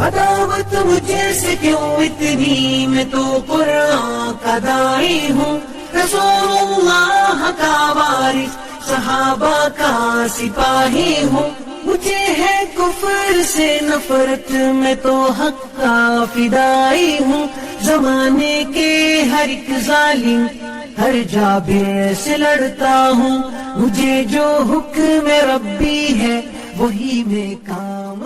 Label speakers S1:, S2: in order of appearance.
S1: अदावत मुझे से क्यों इतनी, मैं तो कुरान का दाई हूँ, रसूलुल्लाह का वारिस, सहाबा का सिपाही हूँ। मुझे है कुफर से नफरत, मैं तो हक का फिदाई हूँ। जमाने के हर एक जालिम हर जाबे से लड़ता हूँ। मुझे जो हुक्म रब्बी है वही मैं काम